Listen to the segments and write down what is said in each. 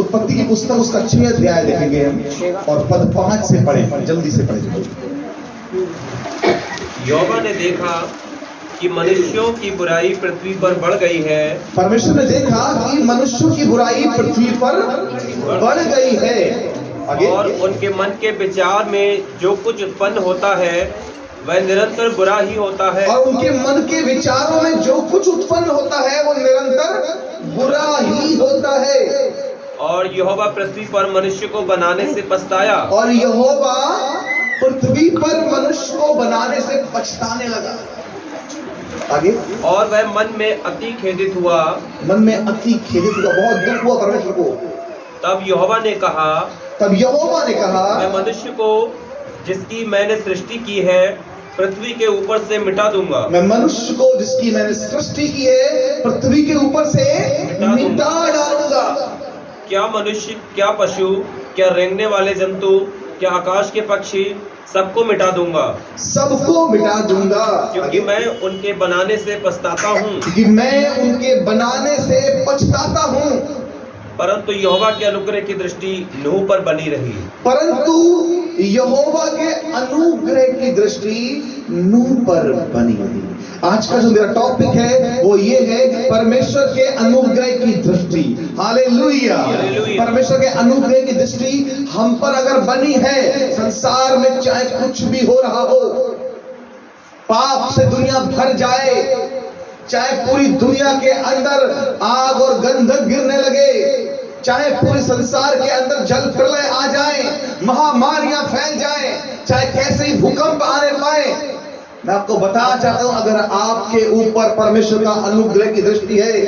उत्पत्ति की पुस्तक उसका 6 अध्याय देखेंगे हम, और पद 5 से पढ़े, जल्दी से पढ़े। यहोवा ने देखा कि मनुष्यों की बुराई पृथ्वी पर बढ़ गई है। परमेश्वर ने देखा कि मनुष्यों की बुराई पृथ्वी पर बढ़ गई है, और उनके मन के विचार में जो कुछ उत्पन्न होता है वह निरंतर बुरा ही होता है। और उनके मन के विचारों में जो कुछ उत्पन्न होता है वो निरंतर बुरा ही होता है। और यहोवा पृथ्वी पर मनुष्य को बनाने से पछताया। और यहोवा पृथ्वी पर मनुष्य को बनाने से पछताने लगा। आगे, और वह मन में अति खेदित हुआ। मन में अति खेदित हुआ, बहुत दुख हुआ परमेश्वर को। तब यहोवा ने कहा, मैं मनुष्य को जिसकी मैंने सृष्टि की है पृथ्वी के ऊपर से मिटा दूंगा। मैं मनुष्य को जिसकी मैंने सृष्टि की है पृथ्वी के ऊपर से मिटा डालूंगा। क्या मनुष्य, क्या पशु, क्या रेंगने वाले जंतु, क्या आकाश के पक्षी, सबको मिटा दूंगा। सबको मिटा दूंगा, क्योंकि मैं उनके बनाने से पछताता हूँ। क्योंकि मैं उनके बनाने से पछताता हूँ। परंतु यहोवा के अनुग्रह की दृष्टि नूह पर बनी रही। परंतु यहोवा के अनुग्रह की दृष्टि नूह पर बनी रही। आज का जो मेरा टॉपिक है वो ये है, परमेश्वर के अनुग्रह की दृष्टि। हालेलुया। परमेश्वर के अनुग्रह की दृष्टि हम पर अगर बनी है, संसार में चाहे कुछ भी हो रहा हो, पाप से दुनिया भर जाए, चाहे पूरी दुनिया के अंदर आग और गंधक गिरने लगे, चाहे पूरे संसार के अंदर जल प्रलय आ जाए, महामारियां फैल जाए, चाहे कैसे ही भूकंप आने पाए, मैं आपको बताना चाहता हूं, अगर आपके ऊपर परमेश्वर का अनुग्रह की दृष्टि है,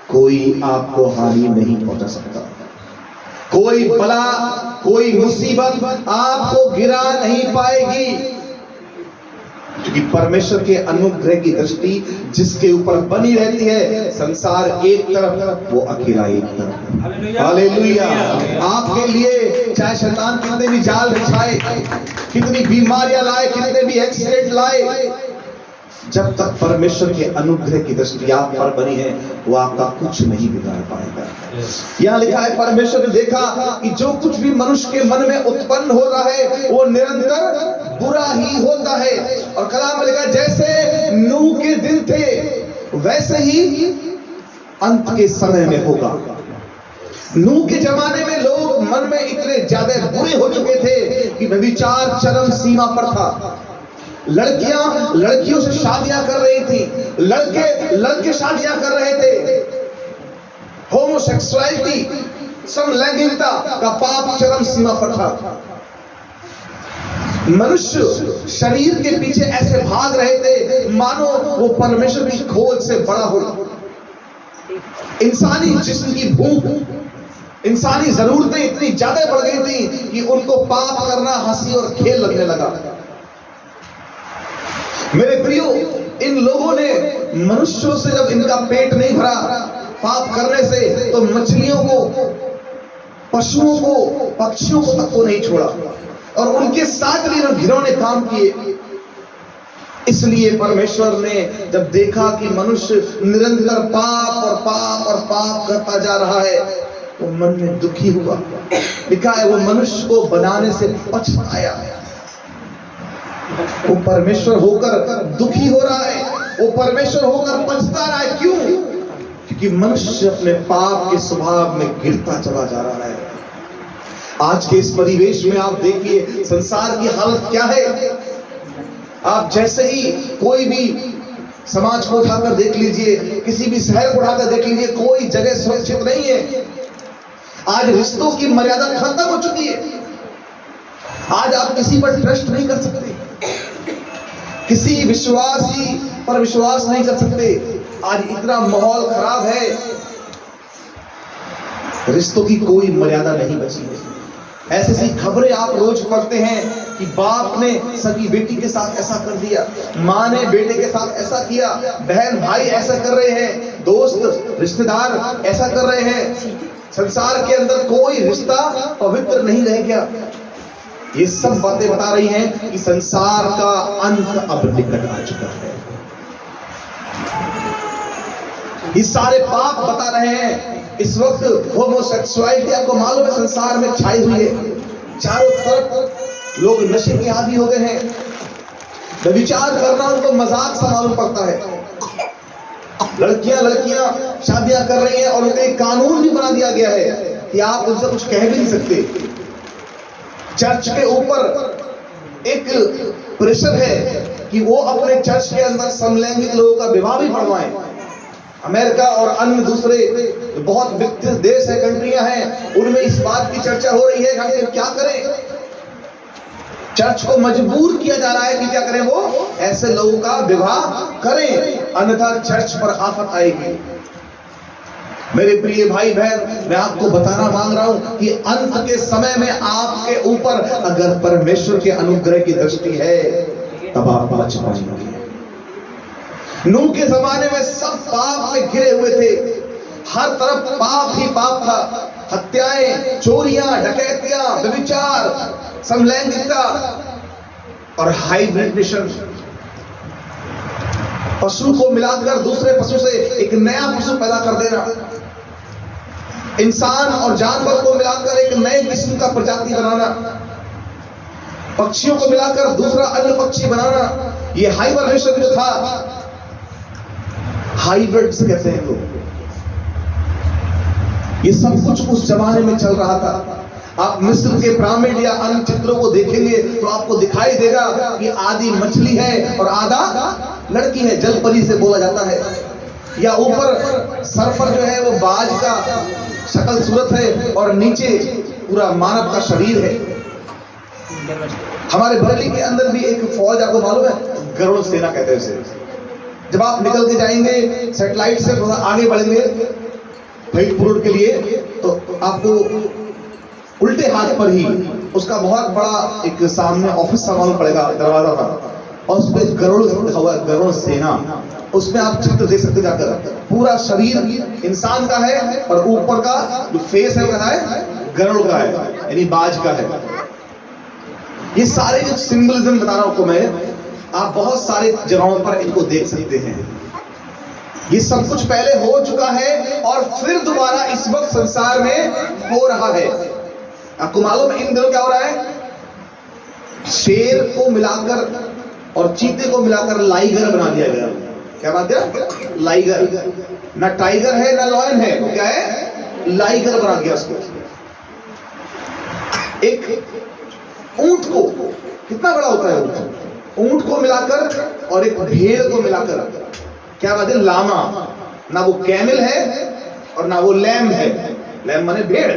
कोई आपको हानि नहीं पहुंचा सकता। कोई बला, कोई मुसीबत आपको गिरा नहीं पाएगी, क्योंकि परमेश्वर के अनुग्रह की दृष्टि जिसके ऊपर बनी रहती है, संसार एक तरफ, वो अकेला एक तरफ। हालेलुया। आपके लिए चाहे शैतान कितने भी जाल बिछाए, कितनी बीमारियां लाए, कितने भी एक्सीडेंट लाए, जब तक परमेश्वर के अनुग्रह की दृष्टि आप पर बनी है, वो आपका कुछ नहीं बिगाड़ पाएगा। यहाँ लिखा है, परमेश्वर ने देखा कि जो कुछ भी मनुष्य के मन में उत्पन्न हो रहा है वो निरंतर बुरा ही होता है। और कलाम में लिखा है, जैसे नूह के दिन थे वैसे ही अंत के समय में होगा। नूह के जमाने में लोग मन में इतने ज्यादा बुरे हो चुके थे कि व्यभिचार चरम सीमा पर था। लड़कियों से शादियां कर रही थी, लड़के शादियां कर रहे थे। होमोसेक्सुअलिटी, समलैंगिकता का पाप चरम सीमा पर था। मनुष्य शरीर के पीछे ऐसे भाग रहे थे मानो वो परमेश्वर की खोज से बड़ा हो। इंसानी जिस्म की भूख, इंसानी जरूरतें इतनी ज्यादा बढ़ गई थी कि उनको पाप करना हंसी और खेल लगने लगा। मेरे प्रियो, इन लोगों ने मनुष्यों से जब इनका पेट नहीं भरा पाप करने से, तो मछलियों को, पशुओं को, पक्षियों को तक को नहीं छोड़ा, और उनके साथ भी घिनौने काम किए। इसलिए परमेश्वर ने जब देखा कि मनुष्य निरंतर पाप और पाप और पाप करता जा रहा है, वो मन में दुखी हुआ। लिखा है, वो मनुष्य को बनाने से पछताया। वो परमेश्वर होकर दुखी हो रहा है, वो परमेश्वर होकर पछता रहा है। क्यों? क्योंकि मनुष्य अपने पाप के स्वभाव में गिरता चला जा रहा है। आज के इस परिवेश में आप देखिए संसार की हालत क्या है। आप जैसे ही कोई भी समाज को उठाकर देख लीजिए, किसी भी शहर को उठाकर देख लीजिए, कोई जगह सुरक्षित नहीं है। आज रिश्तों की मर्यादा खत्म हो चुकी है। आज आप किसी पर ट्रस्ट नहीं कर सकते, किसी विश्वासी पर विश्वास नहीं कर सकते। आज इतना माहौल खराब है, रिश्तों की कोई मर्यादा नहीं बची है। ऐसी ऐसी खबरें आप रोज पढ़ते हैं कि बाप ने सगी बेटी के साथ ऐसा कर दिया, माँ ने बेटे के साथ ऐसा किया, बहन भाई ऐसा कर रहे हैं, दोस्त रिश्तेदार ऐसा कर रहे हैं। संसार के अंदर कोई रिश्ता पवित्र नहीं रह गया। ये सब बातें बता रही हैं कि संसार का अंत अब निकट आ चुका है। ये सारे पाप बता रहे हैं इस वक्त होमोसेक्सुअलिटी आपको मालूम है संसार में छाई हुई है। चारों तरफ लोग नशे के आदी हो गए हैं। व्यभिचार करना उनको मजाक सा मालूम पड़ता है। लड़कियां शादियां कर रही हैं और उनका एक कानून भी बना दिया गया है कि आप उनसे कुछ कह भी नहीं सकते। चर्च के ऊपर एक प्रेशर है कि वो अपने चर्च के अंदर समलैंगिक लोगों का विवाह भी पढ़वाएं। अमेरिका और अन्य दूसरे बहुत विकसित देश है, कंट्रियां हैं, उनमें इस बात की चर्चा हो रही है कि हम क्या करें। चर्च को मजबूर किया जा रहा है कि क्या करें, वो ऐसे लोगों का विवाह करें, अन्यथा चर्च पर आफत आएगी। मेरे प्रिय भाई बहन, मैं आपको बताना मांग रहा हूं कि अंत के समय में आपके ऊपर अगर परमेश्वर के अनुग्रह की दृष्टि है तब आप बच पाएंगे। नूह के जमाने में सब पाप में घिरे हुए थे, हर तरफ पाप ही पाप था। हत्याएं, चोरियां, डकैतियां, व्यभिचार, समलैंगिकता और हाइब्रिडेशन। पशु को मिलाकर दूसरे पशु से एक नया पशु पैदा कर देना, इंसान और जानवर को मिलाकर एक नए किस्म का प्रजाति बनाना, पक्षियों को मिलाकर दूसरा अन्य पक्षी बनाना, ये हाइब्रिडेशन जो था, हाइब्रिड्स कहते हैं लोग। ये सब कुछ उस जमाने में चल रहा था। आप मिस्र के पिरामिड या अन्य चित्रों को देखेंगे तो आपको दिखाई देगा कि आधी मछली है और आधा लड़की है, जल परी से बोला जाता है। या ऊपर सर पर जो है वो बाज का शक्ल सूरत है और नीचे पूरा मानव का शरीर है। हमारे बरेली के अंदर भी एक फौज, आपको मालूम है, गरुड़ सेना कहते हैं उसे। जब आप निकल के जाएंगे सैटेलाइट से थोड़ा आगे बढ़ेंगे फरीदपुर रोड के लिए, तो आपको उल्टे हाथ पर ही उसका बहुत बड़ा एक सामने ऑफिस सा मालूम पड़ेगा, दरवाजा था, और उस पर गरुड़ लिखा हुआ है, गरुड़ सेना। उसमें आप चित्र देख सकते जाकर, पूरा शरीर इंसान का है और ऊपर का जो फेस है वो है गरुड़ का है, यानी बाज का है। ये सारे जो सिंबलिज्म बता रहा हूं आपको मैं, आप बहुत सारे जगहों पर इनको देख सकते हैं। ये सब कुछ पहले हो चुका है और फिर दोबारा इस वक्त संसार में हो रहा है। आपको मालूम है इन दिनों क्या हो रहा है, शेर को मिलाकर और चीते को मिलाकर लाइगर बना दिया गया। क्या बात है, लाइगर। ना टाइगर है ना लॉयन है, क्या है, लाइगर बना दिया उसको। एक ऊंट को, कितना बड़ा होता है ऊंट, ऊंट को मिलाकर और एक भेड़ को मिलाकर, क्या बात है, लामा। ना वो कैमल है और ना वो लैम है, लैम माने भेड़,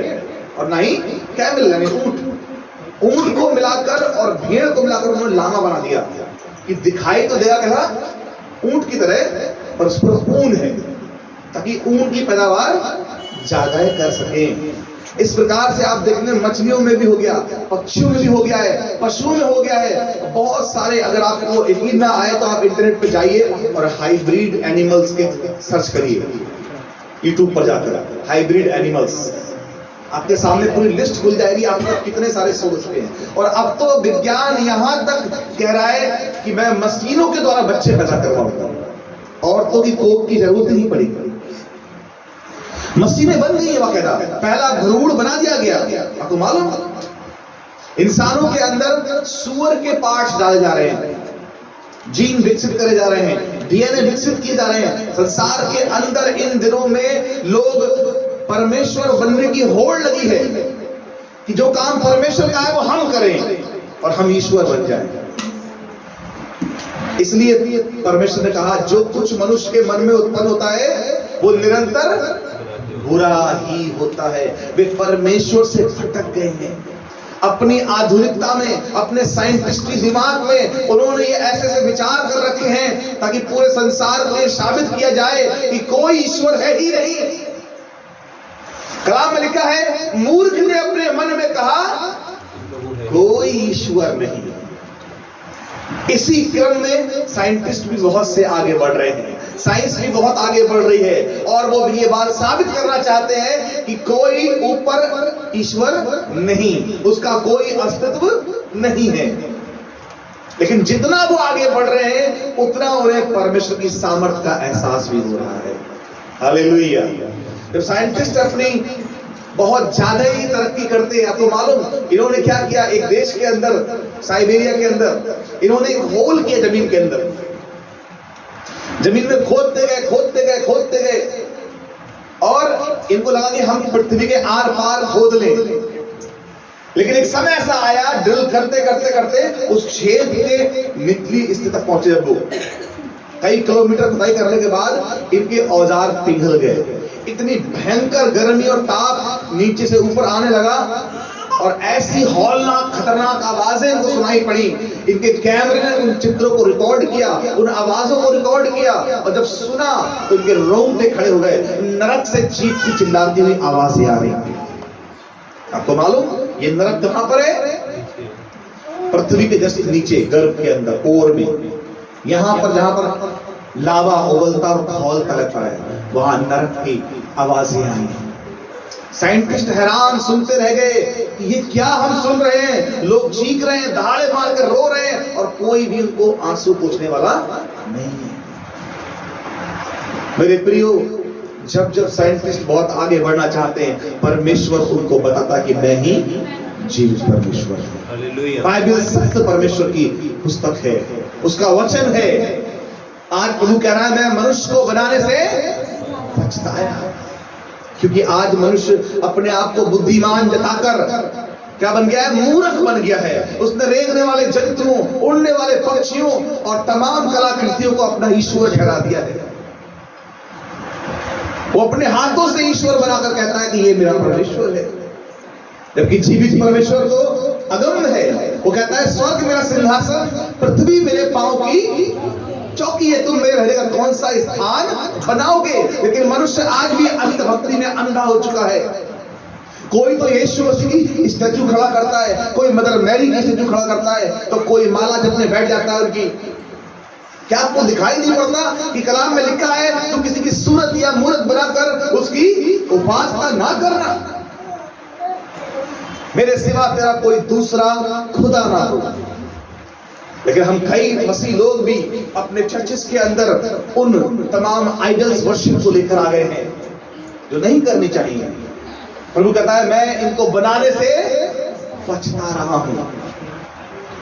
और ना ही कैमल यानी ऊंट। ऊंट को मिलाकर और भेड़ को मिलाकर उन्होंने लामा बना दिया कि दिखाई तो देगा कैसा, ऊंट की तरह, पर उस पर ऊन है, ताकि ऊन की पैदावार ज्यादा कर सके। इस प्रकार से आप देखने मछलियों में भी हो गया, पक्षियों में भी हो गया है, पशुओं में हो गया है, बहुत सारे। अगर आपको यकीन ना आए तो आप इंटरनेट पे जाइए और हाइब्रिड एनिमल्स के सर्च करिए, यूट्यूब पर जाकर हाइब्रिड एनिमल्स, आपके सामने पूरी लिस्ट खुल जाएगी। आप तक कितने सारे शोध हो चुके हैं। और अब तो विज्ञान यहां तक कह रहा है कि मैं मशीनों के द्वारा बच्चे पैदा करवाऊंगा, औरतों की कोख की जरूरत नहीं पड़ेगी। मशीनें बन गई है बाकायदा, पहला भ्रूण बना दिया गया। आपको मालूम, इंसानों के अंदर सूअर के पार्ट्स डाले जा रहे हैं, जीन विकसित करे जा रहे हैं, डीएनए विकसित किए जा रहे हैं। संसार के अंदर इन दिनों में लोग परमेश्वर बनने की होड़ लगी है कि जो काम परमेश्वर का है वो हम करें और हम ईश्वर बन जाएं। इसलिए परमेश्वर ने कहा जो कुछ मनुष्य के मन में उत्पन्न होता है वो निरंतर बुरा ही होता है। वे परमेश्वर से भटक गए हैं। अपनी आधुनिकता में, अपने साइंटिस्टी दिमाग में उन्होंने ये ऐसे ऐसे विचार कर रखे हैं ताकि पूरे संसार को ये साबित किया जाए कि कोई ईश्वर है ही नहीं। कलाम में लिखा है, मूर्ख ने अपने मन में कहा कोई ईश्वर नहीं। इसी क्रम में साइंटिस्ट भी बहुत से आगे बढ़ रहे हैं, साइंस भी बहुत आगे बढ़ रही है और वो भी ये बात साबित करना चाहते हैं कि कोई ऊपर ईश्वर नहीं, उसका कोई अस्तित्व नहीं है। लेकिन जितना वो आगे बढ़ रहे हैं उतना उन्हें परमेश्वर की सामर्थ्य का एहसास भी हो रहा है। हालेलुया। जब साइंटिस्ट अपनी बहुत ज्यादा ही तरक्की करते हैं, आपको मालूम इन्होंने क्या किया, एक देश के अंदर, साइबेरिया के अंदर इन्होंने एक होल किया जमीन के अंदर, जमीन में खोदते गए और इनको लगा कि हम पृथ्वी के आर पार खोद लें। लेकिन एक समय ऐसा आया, ड्रिल करते उस छेद के निचली स्थिति तक पहुंचे। जब वो कई किलोमीटर खुदाई करने के बाद इनके औजार पिघल गए, इतनी भयंकर गर्मी और ताप नीचे से ऊपर आने लगा और ऐसी हौलनाक खतरनाक आवाजें उनको सुनाई पड़ी। इनके कैमरे ने उन चित्रों को रिकॉर्ड किया, उन आवाजों को रिकॉर्ड किया, और जब सुना तो इनके रोंगटे खड़े हो गए। नरक से चीखती चिल्लाती हुई आवाजें आ रही थी। आपको मालूम ये नरक कहां पर है? पृथ्वी के जस्ट नीचे, गर्भ के अंदर, कोर में, यहां पर जहां पर लावा उबलता और खौलता रहता है, वहां नरक की आवाजें आई। साइंटिस्ट हैरान सुनते रह गए कि ये क्या हम सुन रहे हैं, लोग चीख रहे हैं, दहाड़े मार कर रो रहे हैं और कोई भी उनको आंसू पोंछने वाला नहीं है। मेरे प्रियो, जब साइंटिस्ट बहुत आगे बढ़ना चाहते हैं, परमेश्वर उनको बताता कि मैं ही जीवित परमेश्वर हूं। बाइबल सत्य परमेश्वर की पुस्तक है, उसका वचन है। आज प्रभु कह रहा है मैं मनुष्य को बनाने से पछताया, क्योंकि आज मनुष्य अपने आप को बुद्धिमान जताकर क्या बन गया है? मूर्ख बन गया है। उसने रेंगने वाले जंतुओं, उड़ने वाले पक्षियों और तमाम कलाकृतियों को अपना ईश्वर ठहरा दिया है। वो अपने हाथों से ईश्वर बनाकर कहता है कि ये मेरा परमेश्वर है, जबकि जीवित परमेश्वर तो अगम्य है। वो कहता है स्वर्ग मेरा सिंहासन, पृथ्वी मेरे पांव की चौकी है, तुम मेरे रहने का कौन सा स्थान बनाओगे? लेकिन मनुष्य आज भी अंधभक्ति में अंधा हो चुका है। कोई तो यीशु मसीह की स्टैचू खड़ा करता है, कोई मदर मैरी की स्टैचू खड़ा करता है, तो कोई माला जपने बैठ जाता है उनकी। क्या आपको दिखाई नहीं पड़ता कि कलाम में लिखा है तो किसी की सूरत या मूर्त बनाकर उसकी उपासना ना करना, मेरे सिवा तेरा कोई दूसरा खुदा ना हो। लेकिन हम कई मसीह लोग भी अपने चर्चेस के अंदर उन तमाम आइडल्स वर्शिप को लेकर आ गए हैं जो नहीं करनी चाहिए। प्रभु कहता है मैं इनको बनाने से पछता रहा हूं।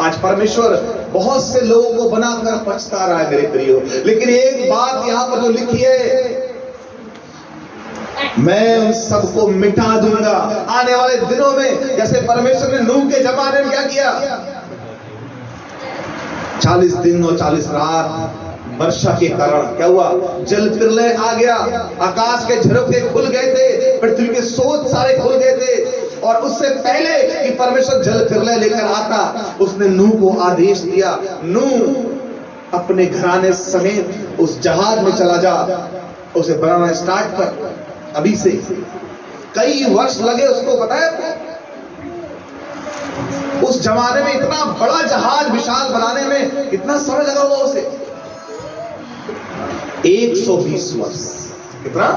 आज परमेश्वर बहुत से लोगों को बनाकर पछता रहा है मेरे प्रियो। लेकिन एक बात यहां पर जो लिखी है, मैं उन सबको मिटा दूंगा आने वाले दिनों में। जैसे परमेश्वर ने नूह के जमाने में क्या किया, 40 दिन और 40 रात वर्षा के कारण क्या हुआ, जल प्रलय आ गया, आकाश के झरोखे खुल गए थे, पृथ्वी के स्रोत सारे खुल गए थे। और उससे पहले कि परमेश्वर जल प्रलय लेकर आता, उसने नूह को आदेश दिया, नूह अपने घराने समेत उस जहाज में चला जा, उसे बनाना स्टार्ट कर अभी से। कई वर्ष लगे उसको, पता है उस जमाने में इतना बड़ा जहाज विशाल बनाने में कितना समय लगा होगा उसे? 120 वर्ष। कितना?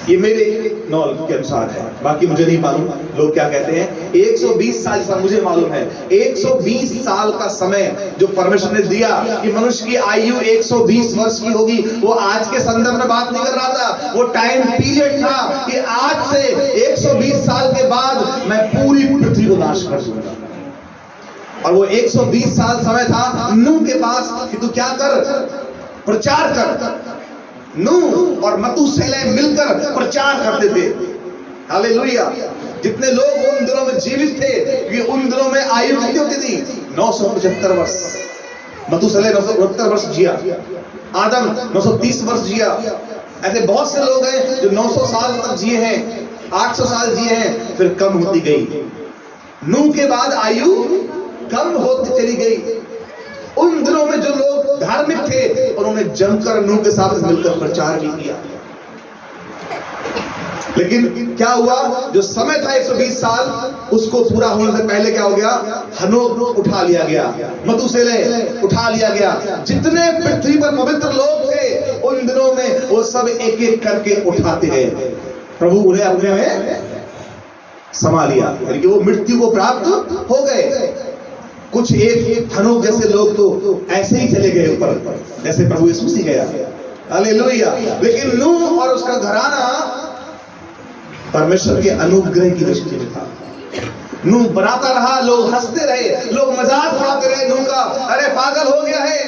ये मेरे नॉलेज के अनुसार है, बाकी मुझे नहीं मालूम लोग क्या कहते हैं। 120 साल का मुझे मालूम है। 120 साल का समय जो परमेश्वर ने दिया कि मनुष्य की आयु 120 वर्ष की होगी, वो आज के संदर्भ में बात नहीं कर रहा था। वो टाइम पीरियड था कि आज से 120 साल के बाद मैं पूरी पृथ्वी को नाश कर दूंगा। और वो 120 साल समय था नूह के पास कि तू क्या कर, प्रचार कर। नूह और मतूशेलह मिलकर प्रचार करते थे। हालेलुया। जितने लोग उन दिनों में जीवित थे, कि उन दिनों में आयु कितनी होती थी? 975 वर्ष। मतूशेलह 969 वर्ष जिया, आदम 930 वर्ष जिया। ऐसे बहुत से लोग हैं जो 900 साल तक जिए हैं, 800 साल जिए हैं, फिर कम होती गई। नूह के बाद आयु कम होती चली गई। उन दिनों में जो लोग धार्मिक थे, उन्होंने जमकर नूह के साथ मिलकर प्रचार भी किया। लेकिन क्या हुआ, जो समय था 120 साल, उसको पूरा होने से पहले क्या हो गया, हनोक उठा लिया गया, मतूशेलह उठा लिया गया। जितने पृथ्वी पर पवित्र लोग थे उन दिनों में, वो सब एक एक करके उठाते गए। प्रभु उन्हें अपने में समा लिया, यानी कि वो मृत्यु को प्राप्त हो गए। कुछ एक हनोक जैसे लोग तो ऐसे ही चले गए ऊपर, जैसे प्रभु यीशु मसीह गया। हालेलुया। लेकिन नूह और उसका घराना परमेश्वर के अनुग्रह की दृष्टि में था। नूह बनाता रहा, लोग हंसते रहे, लोग मजाक उड़ाते रहे नूह का, अरे पागल हो गया है,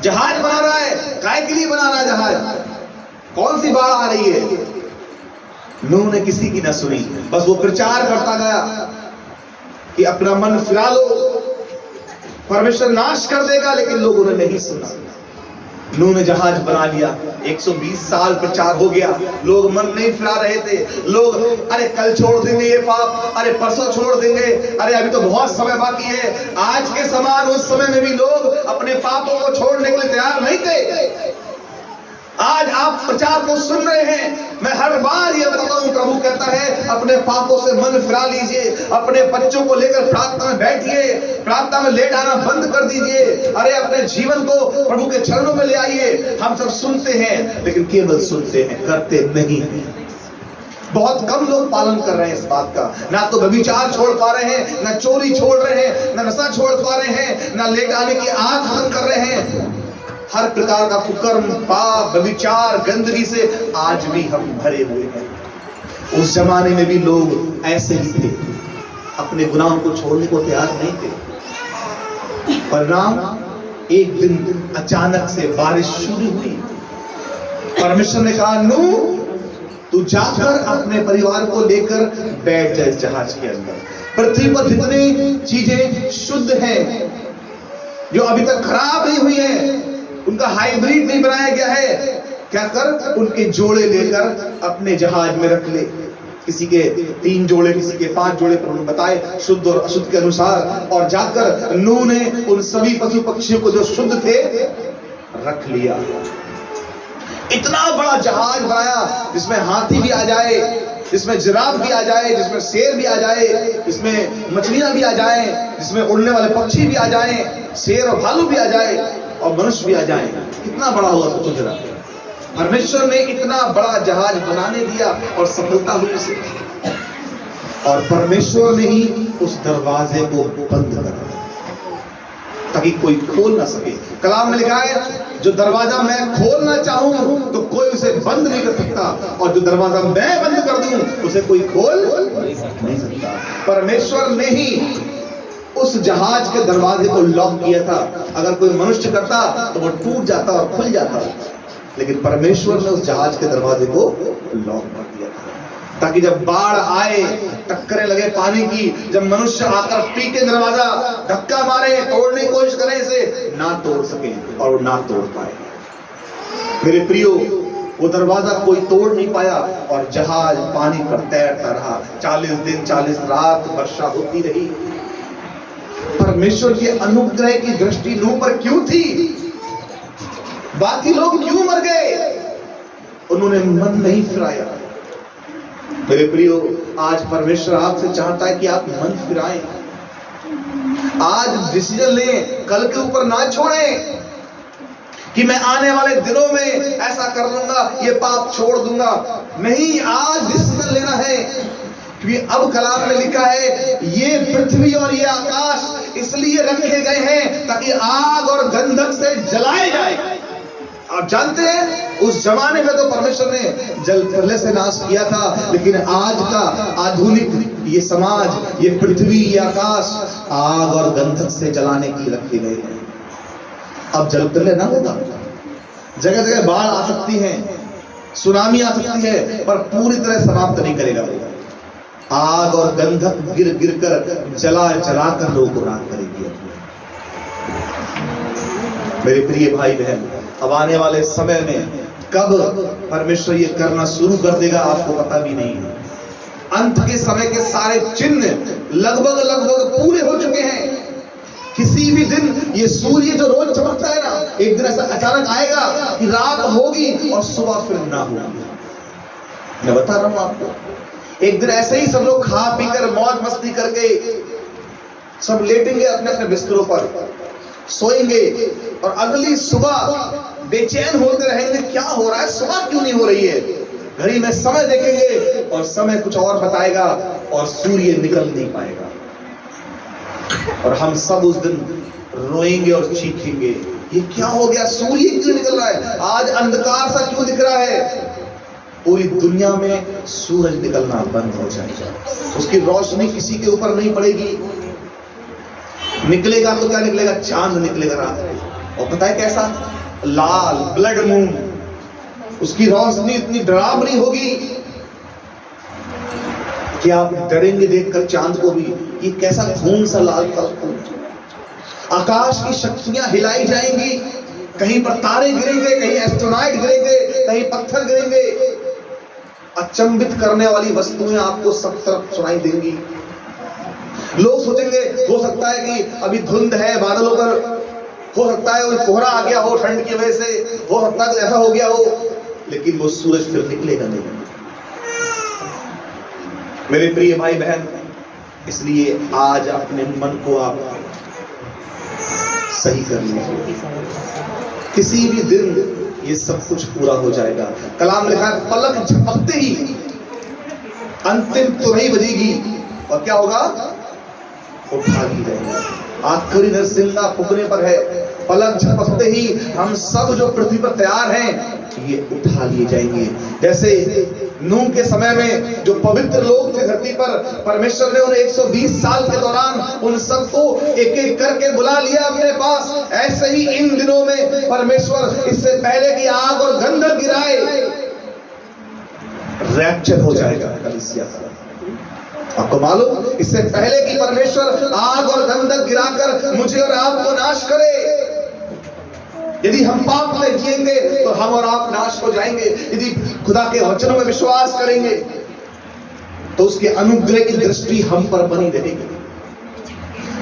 जहाज बना रहा है, काय के लिए बना रहा है जहाज, कौन सी बाढ़ आ रही है। नूह ने किसी की न सुनी, बस वो प्रचार करता गया कि अपना मन फिरा लो, परमेश्वर नाश कर देगा, लेकिन लोगों ने नहीं सुना। नूह ने जहाज बना लिया, 120 साल प्रचार हो गया, लोग मन नहीं फिरा रहे थे। लोग अरे कल छोड़ देंगे ये पाप, अरे परसों छोड़ देंगे, अरे अभी तो बहुत समय बाकी है। आज के समान उस समय में भी लोग अपने पापों को छोड़ने के लिए तैयार नहीं थे। आज आप प्रचार को सुन रहे हैं, मैं हर बार ये बताता हूं, प्रभु कहता है अपने पापों से मन फिरा लीजिए, अपने बच्चों को लेकर प्रार्थना में बैठिए, प्रार्थना में लेट आना बंद कर दीजिए, अरे अपने जीवन को प्रभु के चरणों में ले आइए। हम सब सुनते हैं, लेकिन केवल सुनते हैं, करते नहीं हैं। बहुत कम लोग पालन कर रहे हैं इस बात का। ना तो व्यभिचार छोड़ पा रहे हैं, ना चोरी छोड़ रहे हैं, ना नशा छोड़ पा रहे हैं, ना लेट आने की आदत खत्म कर रहे हैं। हर प्रकार का कुकर्म, पाप, व्यभिचार, गंदगी से आज भी हम भरे हुए हैं। उस जमाने में भी लोग ऐसे ही थे, अपने गुनाहों को छोड़ने को तैयार नहीं थे। परिणाम, एक दिन अचानक से बारिश शुरू हुई। परमेश्वर ने कहा, नूह तू जाकर अपने परिवार को लेकर बैठ जा इस जहाज के अंदर। पृथ्वी पर जितनी चीजें शुद्ध हैं, जो अभी तक खराब नहीं हुई हैं, उनका हाइब्रिड नहीं बनाया गया है, क्या कर उनके जोड़े लेकर अपने जहाज में रख ले। किसी के 3 जोड़े, किसी के 5 जोड़े, पर उन्होंने बताए शुद्ध और अशुद्ध के अनुसार। और जाकर नूह ने उन सभी पशु पक्षियों को जो शुद्ध थे रख लिया। इतना बड़ा जहाज बनाया जिसमें हाथी भी आ जाए, जिसमें जिराफ भी आ जाए, जिसमें शेर भी आ जाए, जिसमें मछलियां भी आ जाए, जिसमें उड़ने वाले पक्षी भी आ जाए, शेर और भालू भी आ जाए और मनुष्य भी आ जाए। कितना बड़ा होगा सोचो जरा। परमेश्वर ने इतना बड़ा जहाज बनाने दिया और सफलता हुई उसे। और परमेश्वर ने ही उस दरवाजे को बंद कर दिया ताकि कोई खोल ना सके। कलाम में लिखा है, जो दरवाजा मैं खोलना चाहूं तो कोई उसे बंद नहीं कर सकता, और जो दरवाजा मैं बंद कर दूं उसे कोई खोल नहीं सकता। परमेश्वर ने ही उस जहाज के दरवाजे को लॉक किया था। अगर कोई मनुष्य करता तो वो टूट जाता और खुल जाता, लेकिन परमेश्वर ने उस जहाज के दरवाजे को लॉक कर दिया था ताकि जब बाढ़ आए, टक्करें लगे पानी की, जब मनुष्य आकर पीटे दरवाजा, धक्का मारे, तोड़ने की कोशिश करें, इसे ना तोड़ सके और वो ना तोड़ पाए। मेरे प्रियो, वो दरवाजा कोई तोड़ नहीं पाया और जहाज पानी पर तैरता रहा। 40 दिन 40 रात वर्षा होती रही। परमेश्वर के अनुग्रह की दृष्टि नूह पर क्यों थी? बाकी लोग क्यों मर गए? उन्होंने मन नहीं फिराया। मेरे प्रियो, आज परमेश्वर आपसे चाहता है कि आप मन फिराएं। आज डिसीजन लें, कल के ऊपर ना छोड़ें कि मैं आने वाले दिनों में ऐसा कर लूंगा, ये पाप छोड़ दूंगा। नहीं, आज डिसीजन लेना है, क्योंकि अब कलाम में लिखा है, ये पृथ्वी और ये आकाश इसलिए रखे गए हैं ताकि आग और गंधक से जलाए जाए। आप जानते हैं, उस जमाने में तो परमेश्वर ने जल प्रलय से नाश किया था, लेकिन आज का आधुनिक ये समाज, ये पृथ्वी, ये आकाश आग और गंधक से जलाने के लिए रखे गए हैं। अब जल प्रलय ना होगा, जगह जगह बाढ़ आ सकती है, सुनामी आ सकती है, पर पूरी तरह समाप्त नहीं करेगा। आग और गंधक गिर गिर कर, जला जला कर लोगों को राख करेगी। मेरे प्रिय भाई बहन, अब आने वाले समय में कब परमेश्वर ये करना शुरू कर देगा आपको पता भी नहीं है। अंत के समय के सारे चिन्ह लगभग पूरे हो चुके हैं। किसी भी दिन ये सूर्य जो रोज चमकता है ना, एक दिन ऐसा अचानक आएगा कि रात होगी और सुबह फिर ना होगी। मैं बता रहा हूं आपको, एक दिन ऐसे ही सब लोग खा पी कर मौज मस्ती करके सब लेटेंगे अपने अपने बिस्तरों पर, सोएंगे और अगली सुबह बेचैन होते रहेंगे, क्या हो रहा है, सुबह क्यों नहीं हो रही है। घड़ी में समय देखेंगे और समय कुछ और बताएगा और सूर्य निकल नहीं पाएगा। और हम सब उस दिन रोएंगे और चीखेंगे, ये क्या हो गया, सूर्य क्यों निकल रहा है, आज अंधकार सा क्यों दिख रहा है। पूरी दुनिया में सूरज निकलना बंद हो जाएगा, उसकी रोशनी किसी के ऊपर नहीं पड़ेगी। निकलेगा तो क्या निकलेगा, चांद निकलेगा रात में, और पता है कैसा, लाल ब्लड मून। उसकी रोशनी इतनी डरावनी होगी कि आप डरेंगे देखकर चांद को भी, ये कैसा खून सा लाल का खून। आकाश की शक्तियां हिलाई जाएंगी, कहीं पर तारे गिरेंगे, कहीं एस्ट्रोनॉइट गिरेंगे, कहीं पत्थर गिरेंगे। अचंभित करने वाली वस्तुएं आपको सब तरफ सुनाई देंगी। लोग सोचेंगे हो सकता है कि अभी धुंध है बादलों पर, हो सकता है कोहरा आ गया हो ठंड की वजह से, हो सकता है ऐसा हो गया हो, लेकिन वो सूरज फिर निकलेगा नहीं। मेरे प्रिय भाई बहन, इसलिए आज अपने मन को आप सही कर लीजिए, किसी भी दिन ये सब कुछ पूरा हो जाएगा। कलाम लिखा है, पलक झपकते ही अंतिम तुरही बजेगी और क्या होगा, उठा ली जाएगी। आखिरी नरसिंगा फूकने पर है, पलक झपकते ही हम सब जो पृथ्वी पर तैयार हैं ये उठा लिए जाएंगे। जैसे नूह के समय में जो पवित्र लोग थे धरती पर, परमेश्वर ने उन्हें 120 साल के दौरान उन सबको एक एक करके बुला लिया अपने पास। ऐसे ही इन दिनों में परमेश्वर इससे पहले कि आग और गंधक गिराए, रैप्चर हो जाएगा कलीसिया का। आपको मालूम, इससे पहले कि परमेश्वर आग और गंधक गिराकर मुझे और आपको नाश करे, यदि हम पाप में जिएंगे तो हम और आप नाश हो जाएंगे। यदि खुदा के वचनों में विश्वास करेंगे तो उसके अनुग्रह की दृष्टि हम पर बनी रहेगी।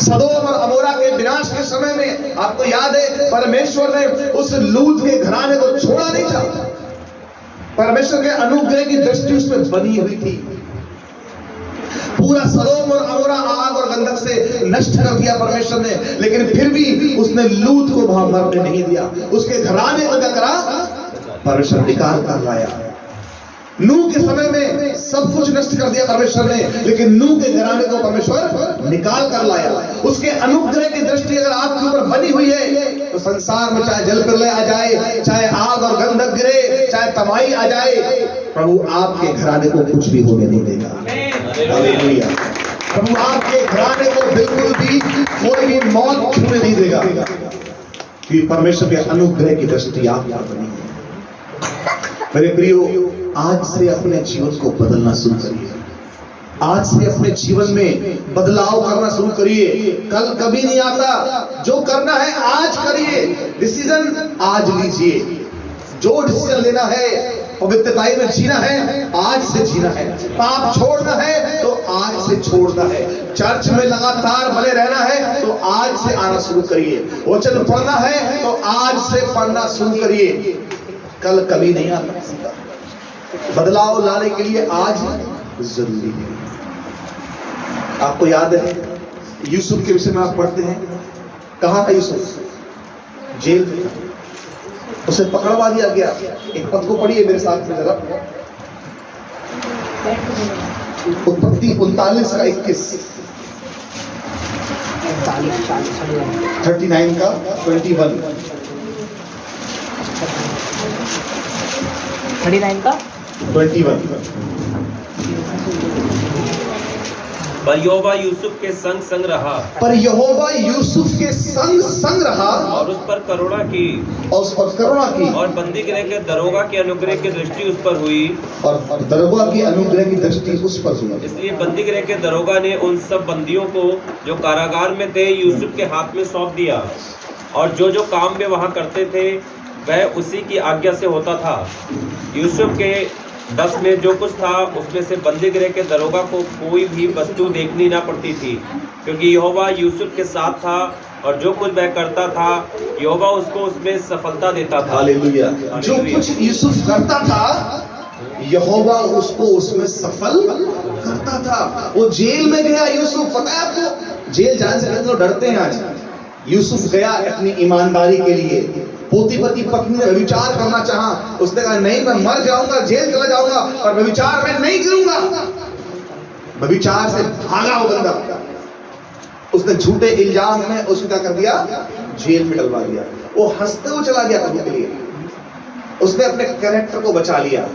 सदोम और अमोरा के विनाश के समय में आपको याद है, परमेश्वर ने उस लूत के घराने को छोड़ा नहीं था। परमेश्वर के अनुग्रह की दृष्टि उसमें बनी हुई थी। पूरा सदोम और अमोरा आग और गंधक से नष्ट कर दिया परमेश्वर ने, लेकिन फिर भी उसने लूत को वहां मरने नहीं दिया। उसके घराने को क्या करा, परमेश्वर निकाल कर लाया। नूह के समय में सब कुछ नष्ट कर दिया परमेश्वर ने, लेकिन नूह के घराने को परमेश्वर निकाल कर लाया। उसके अनुग्रह की दृष्टि अगर आपके ऊपर बनी हुई है तो संसार में चाहे जल प्रलय आ जाए, चाहे आग और गंधक गिरे, चाहे तबाही आ जाए, प्रभु आपके घराने को कुछ भी होने नहीं देगा। हालेलुया। प्रभु आपके घराने को बिल्कुल भी कोई भी मौत छूने नहीं देगा, क्योंकि परमेश्वर के अनुग्रह की दृष्टि आप पर बनी है। मेरे प्रियो, आज से अपने जीवन को बदलना शुरू करिए। आज से अपने जीवन में बदलाव करना शुरू करिए। कल कभी नहीं आता, जो करना है आज करिए। डिसीजन आज लीजिए। जो डिसीजन लेना है, पवित्रताई में जीना है, आज से जीना है। पाप छोड़ना है तो आज से छोड़ना है। चर्च में लगातार बने रहना है तो आज से आना शुरू करिए। वचन पढ़ना है तो आज से पढ़ना शुरू करिए। कल कभी नहीं आ सकता। बदलाव लाने के लिए आज जरूरी है। आपको याद है यूसुफ के विषय में आप पढ़ते हैं, कहां था यूसुफ, जेल में था। उसे पकड़वा दिया गया। एक पद को पढ़िए मेरे साथ में जरा, उत्पत्ति 39 का 21, 39 का 21, 39 का 21। पर यहोवा यूसुफ के संग संग रहा, पर यहोवा यूसुफ के संग संग रहा और उस पर करुणा की, और उस पर करुणा की, और बंदी गृह के दरोगा की अनुग्रह की दृष्टि उस पर हुई, और दरोगा की अनुग्रह की दृष्टि उस पर हुई। इसलिए बंदी गृह के दरोगा ने उन सब बंदियों को जो कारागार में थे यूसुफ के हाथ में सौंप दिया, और जो जो काम वे वहां करते थे वह उसी की आज्ञा से होता था। यूसुफ के दस में जो कुछ था उसमें से बंदी गृह के दरोगा को कोई भी वस्तु देखनी ना पड़ती थी, क्योंकि यहोवा यूसुफ के साथ था, और जो कुछ वह करता था यहोवा उसको उसमें सफलता देता था। हालेलुया। जो कुछ यूसुफ करता था यहोवा उसको उसमें सफल करता था। वो जेल में गया यूसुफ, पता है आपको, जेल जाने से लोग डरते हैं आज। यूसुफ गया अपनी ईमानदारी के लिए। पोतीपति पत्नी ने व्यभिचार करना चाहा, उसने कहा नहीं मैं मर जाऊंगा, जेल चला जाऊंगा, पर व्यभिचार में नहीं गिरूंगा। व्यभिचार से भागा वो बंदा। उसने झूठे इल्जाम में उसको क्या कर दिया, जेल में डलवा दिया। वो हंसते हुए चला गया प्रभु के लिए, उसने अपने कैरेक्टर को बचा लिया।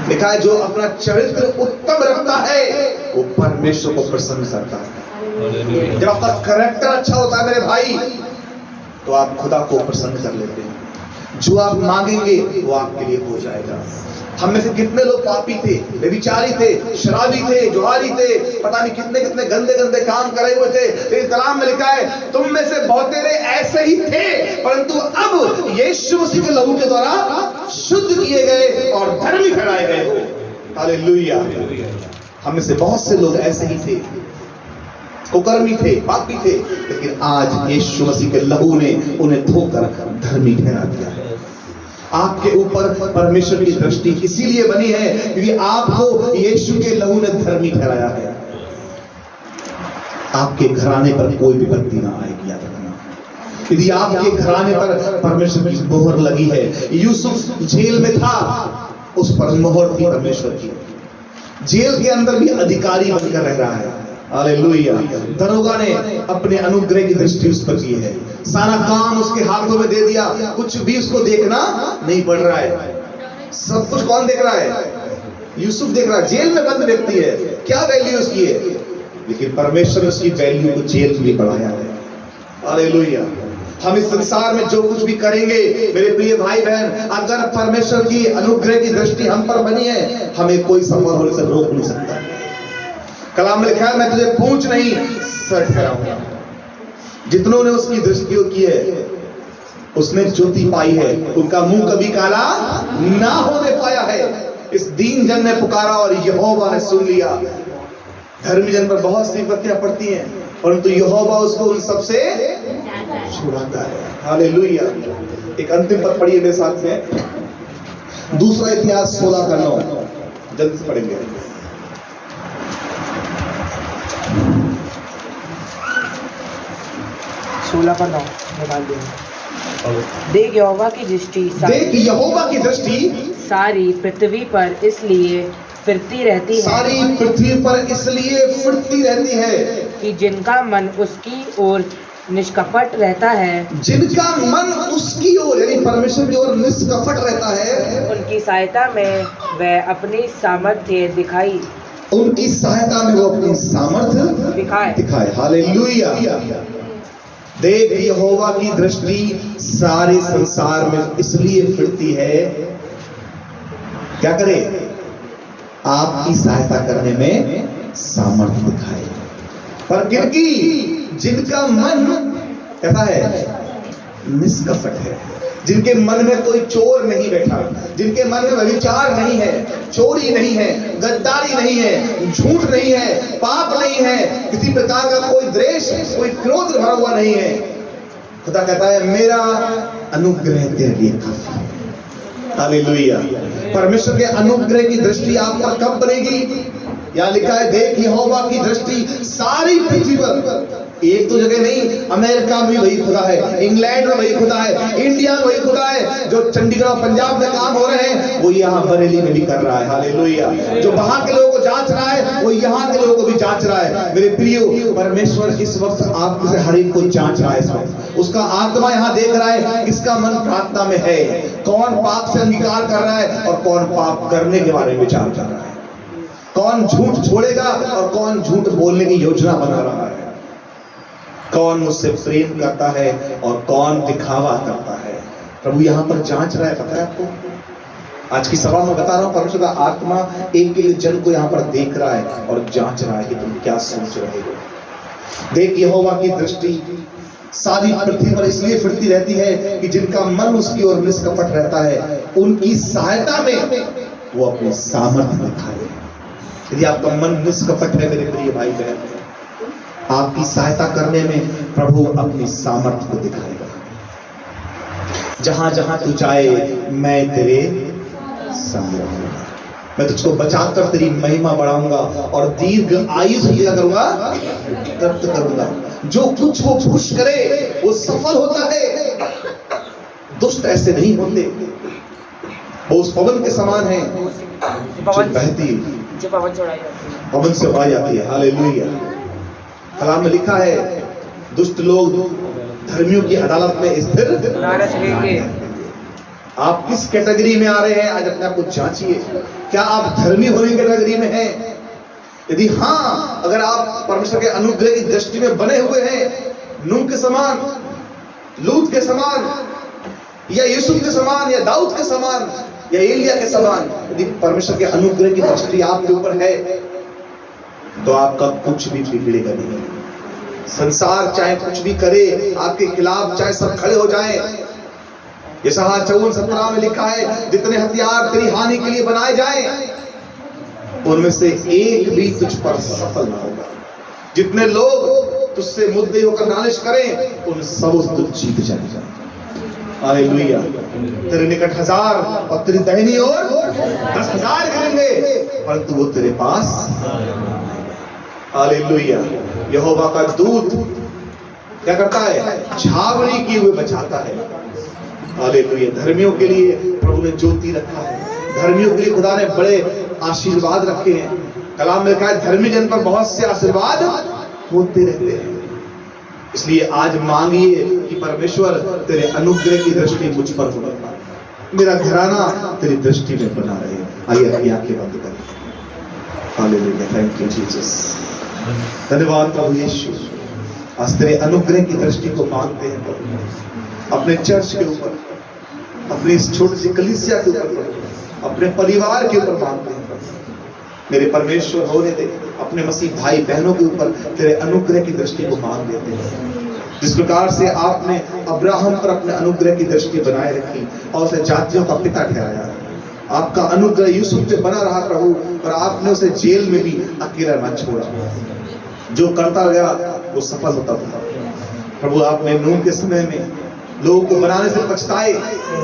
लिखा है जो अपना चरित्र उत्तम रखता है वो परमेश्वर को प्रसन्न करता है। जब आपका कैरेक्टर अच्छा होता है मेरे भाई, तो आप खुदा को प्रसन्न कर लेते हैं। जो आप मांगेंगे वो आपके लिए हो जाएगा। हम में से कितने लोग पापी थे, व्यभिचारी थे, शराबी थे, जुआरी थे, पता नहीं कितने कितने गंदे गंदे काम करे हुए थे, लेकिन कलाम में लिखा है तुम में से बहुतेरे ऐसे ही थे, परंतु अब यीशु मसीह के लहू के द्वारा शुद्ध किए गए और धर्मी ठहराए गए हो। हालेलुया। हम में से बहुत से लोग ऐसे ही थे, कुकर्मी थे, पापी थे, लेकिन आज यीशु मसीह के लहू ने उन्हें धोकर धर्मी ठहरा दिया है। आपके ऊपर परमेश्वर की दृष्टि इसीलिए बनी है क्योंकि आपको यीशु के लहू ने धर्मी ठहराया है। आपके घराने पर कोई विपत्ति ना आएगी, याद रखना। यदि आपके घराने पर परमेश्वर की मोहर लगी है, यूसुफ जेल में था, उस पर मोहर थी परमेश्वर की। जेल के अंदर भी अधिकारी बनकर रह रहा है। हालेलुया। दरोगा ने अपने अनुग्रह की दृष्टि उस पर की है, सारा काम उसके हाथों में दे दिया, कुछ भी उसको देखना नहीं पड़ रहा है। सब कुछ कौन देख रहा है? यूसुफ देख रहा है। जेल में बंद व्यक्ति है, क्या वैल्यू उसकी है, लेकिन परमेश्वर ने उसकी वैल्यू को जेल में बढ़ाया है। हालेलुया। हम इस संसार में जो कुछ भी करेंगे मेरे प्रिय भाई बहन, अगर परमेश्वर की अनुग्रह की दृष्टि हम पर बनी है, हमें कोई सफल होने से रोक नहीं सकता। कलाम में लिखा है मैं तुझे पूंछ नहीं सर ठहराऊंगा। जितनों ने उसकी दृष्टि की है उसने ज्योति पाई है, उनका मुंह कभी काला ना होने पाया है। इस दीन जन ने पुकारा और यहोवा ने सुन लिया। धर्मी जन पर बहुत सी विपत्तियां पड़ती हैं, परंतु यहोवा उसको उन सबसे छुड़ाता है। हालेलुया। एक अंतिम पद पढ़िए मेरे साथ में, दूसरा इतिहास 16:9, जल्दी से पढ़ेंगे। निकाल देख यहोवा की दृष्टि देख यहोवा की दृष्टि सारी पृथ्वी पर इसलिए फिरती रहती है, सारी पृथ्वी पर इसलिए फिरती रहती है कि जिनका मन उसकी ओर निष्कपट रहता है, जिनका मन उसकी ओर यानी परमेश्वर की ओर निष्कपट रहता है, उनकी सहायता में वह अपनी सामर्थ्य दिखाई, उनकी सहायता में वो अपनी सामर्थ्य दिखाए। हालेलुया। देख यहोवा की दृष्टि सारे संसार में इसलिए फिरती है, क्या करे? आपकी सहायता करने में सामर्थ्य दिखाए। पर किनकी? जिनका मन कैसा है? निष्कपट है, जिनके मन में कोई चोर नहीं बैठा, जिनके मन में व्यभिचार नहीं है, चोरी नहीं है, गद्दारी नहीं है, झूठ नहीं है, पाप नहीं है, किसी प्रकार का कोई द्वेष, कोई क्रोध भरा हुआ नहीं है। खुदा कहता है मेरा अनुग्रह तेरे लिए काफी है। हालेलुया। परमेश्वर के अनुग्रह की दृष्टि आप पर कब बनेगी? यहाँ लिखा है देख यहोवा की दृष्टि सारी पृथ्वी पर। एक तो जगह नहीं, अमेरिका में वही खुदा है, इंग्लैंड में वही खुदा है, इंडिया में वही खुदा है। जो चंडीगढ़ और पंजाब में काम हो रहे हैं वो यहाँ बरेली में भी कर रहा है। हालेलुया। जो वहां के लोगों को जांच रहा है वो यहाँ के लोगों को भी जांच रहा है। मेरे प्रियो, परमेश्वर इस वक्त आप से हर एक को जांच रहा है। इस वक्त उसका आत्मा यहाँ देख रहा है किसका मन प्रार्थना में है, कौन पाप से अंगीकार कर रहा है और कौन पाप करने के बारे में विचार कर रहा है, कौन झूठ छोड़ेगा और कौन झूठ बोलने की योजना बना रहा है, कौन मुझसे प्रेम करता है और कौन दिखावा करता है। प्रभु यहाँ पर जांच रहा है। पता है आपको, आज की सभा में बता रहा हूँ, परमेश्वर का आत्मा एक एक जन को यहाँ पर देख रहा है और जांच रहा है कि तुम क्या सोच रहे हो। देख यहोवा की दृष्टि सारी पृथ्वी पर इसलिए फिरती रहती है कि जिनका मन उसकी ओर निष्कपट रहता है, उनकी सहायता में वो अपनी सामर्थ्य दिखाए। यदि आपका मन निष्कपट है मेरे प्रिय भाई बहन, आपकी सहायता करने में प्रभु अपनी सामर्थ्य को दिखाएगा। जहां जहां तू जाए मैं तेरे संग रहूंगा, मैं तुझको बचाकर तेरी महिमा बढ़ाऊंगा और दीर्घ आयु से क्या करूंगा? प्राप्त करूंगा। जो कुछ वो खुश करे वो सफल होता है। दुष्ट ऐसे नहीं होते, वो उस पवन के समान है जो बहती पवन से आ जाती है। हालेलुया। कलाम में लिखा है दुष्ट लोग धर्मियों की अदालत में स्थिर ना रहेंगे। आप किस कैटेगरी में आ रहे हैं? आज अपने आप को जांचिए। क्या आप धर्मी होने की कैटेगरी में हैं? यदि हाँ, अगर आप परमेश्वर के अनुग्रह की दृष्टि में बने हुए हैं, नूह के समान, लूत के समान, या यूसुफ के समान, या दाऊद के समान, या एलिया के समान, यदि परमेश्वर के अनुग्रह की दृष्टि आपके ऊपर है, तो आपका कुछ भी बिगड़ेगा नहीं। संसार चाहे कुछ भी करे आपके खिलाफ, चाहे सब खड़े हो जाएं, यशायाह 54:17 में लिखा है, जितने हथियार तेरी हानि के लिए बनाए जाएं, उनमें से एक भी तुझ पर सफल ना होगा। जितने लोग तुझसे मुद्दे होकर नालिश करें, उन सब तुझ जीत जाएगा। हालेलुया। तेरे निकट 1000 और तेरी दाहिनी ओर 10,000 गिरेंगे, परंतु वो तेरे पास। हालेलुया। यहोवा का दूत क्या करता है? छावनी किए हुए बचाता है। हालेलुया। धर्मियों के लिए प्रभु ने ज्योति रखा है, धर्मियों के लिए खुदा ने बड़े आशीर्वाद रखे हैं। कलाम में लिखा है, धर्मी जन पर बहुत से आशीर्वाद होते रहते हैं। इसलिए आज मांगिए कि परमेश्वर तेरे अनुग्रह की दृष्टि मुझ पर हो, मेरा घराना तेरी दृष्टि में बना रहे। आइए अपनी आंखें बंद करें। हालेलुया। Thank you Jesus. धन्यवाद प्रभु यीशु। आज तेरे अनुग्रह की दृष्टि को मांगते हैं प्रभु, अपने चर्च के ऊपर, अपनी इस छोटी सी कलीसिया के ऊपर, अपने परिवार के ऊपर मांगते हैं। मेरे परमेश्वर होने दे, अपने मसीह भाई बहनों के ऊपर तेरे अनुग्रह की दृष्टि को मांग देते हैं। जिस प्रकार से आपने अब्राहम पर अपने अनुग्रह की दृष्टि बनाए रखी और उसे जातियों का पिता ठहराया, आपका अनुग्रह यूसुफ पे बना रहा प्रभु, और आपने उसे जेल में भी अकेला न छोड़ा। जो करता गया वो सफल होता था प्रभु। आपने नूह के समय में लोगों को बनाने से पछताए,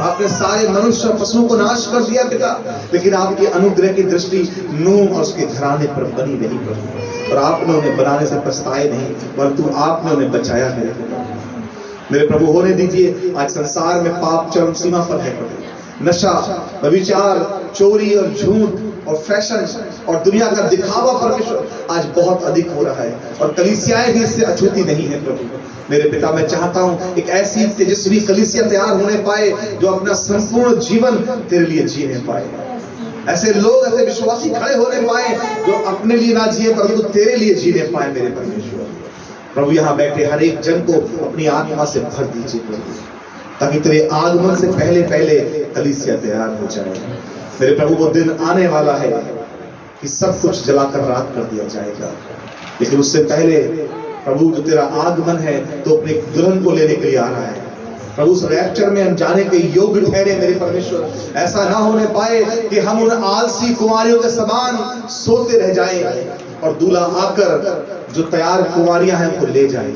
आपने सारे मनुष्य और पशुओं को नाश कर दिया पिता, लेकिन आपकी अनुग्रह की दृष्टि नूह और उसके घराने पर बनी रही प्रभु, और आपने उन्हें बनाने से पछताए नहीं, परंतु आपने उन्हें बचाया है। मेरे प्रभु होने दीजिए, आज संसार में पाप चरम सीमा पर है प्रभु। नशा, व्यभिचार, चोरी और झूठ और फैशन और दुनिया का दिखावा परमेश्वर आज बहुत अधिक हो रहा है, और कलीसियाएं भी इससे अछूती नहीं है प्रभु। मेरे पिता, मैं चाहता हूं एक ऐसी तेजस्वी कलीसिया तैयार होने पाए जो अपना संपूर्ण जीवन तेरे लिए जीने पाए। ऐसे लोग, ऐसे विश्वासी खड़े होने पाए जो अपने लिए ना जिए परंतु तेरे लिए जीने पाए। मेरे परमेश्वर प्रभु, यहाँ बैठे हर एक जन को अपनी आत्मा से भर दीजिए प्रभु, ताकि तेरे आगमन से पहले पहले कलीसिया तैयार हो जाए। मेरे प्रभु, वो दिन आने वाला है कि सब कुछ जलाकर राख कर दिया जाएगा, लेकिन उससे पहले प्रभु जो तेरा आगमन है तो अपने दुल्हन को लेने के लिए आ रहा है प्रभु। उस रैप्चर में हम जाने के योग्य ठहरे मेरे परमेश्वर। ऐसा ना होने पाए कि हम उन आलसी कुमारियों के समान सोते रह जाएं और दूल्हा आकर जो तैयार कुमारियां हैं उनको ले जाए।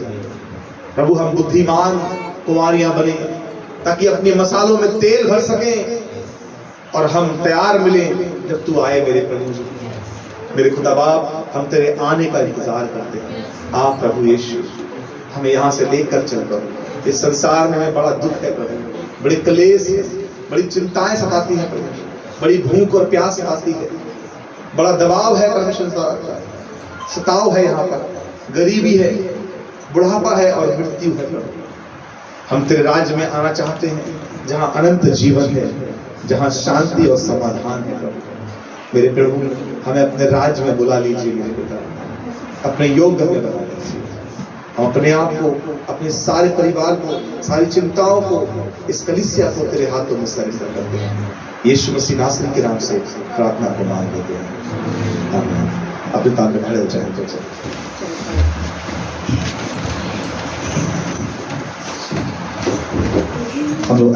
प्रभु, हम बुद्धिमान कुमारियां बने ताकि अपने मसालों में तेल भर सकें और हम तैयार मिले जब तू आए। मेरे प्रभु, मेरे खुदा बाप, हम तेरे आने का इंतजार करते हैं। आप प्रभु यीशु हमें यहाँ से लेकर चल प्रभु। इस संसार में हमें बड़ा दुख है प्रभु, बड़ी क्लेश है, बड़ी चिंताएं सताती हैं प्रभु, बड़ी भूख और प्यास सताती है, बड़ा दबाव है परमेश्वर, सताव है, यहाँ पर गरीबी है, बुढ़ापा है और मृत्यु है प्रभु। हम तेरे राज्य में आना चाहते हैं जहाँ अनंत जीवन है, जहाँ शांति और समाधान है प्रभु। मेरे प्रभु, हमें अपने राज्य में बुला लीजिए मेरे पिता, अपने योग्य में बना लीजिए। हम अपने आप को, अपने सारे परिवार को, सारी चिंताओं को, इस कलीसिया को तेरे हाथों में सरेंडर करते हैं। यीशु मसीह नासरी के नाम से प्रार्थना को मांग लेते हैं। आमीन। अपने काम में खड़े हो जाएं तो हम लोग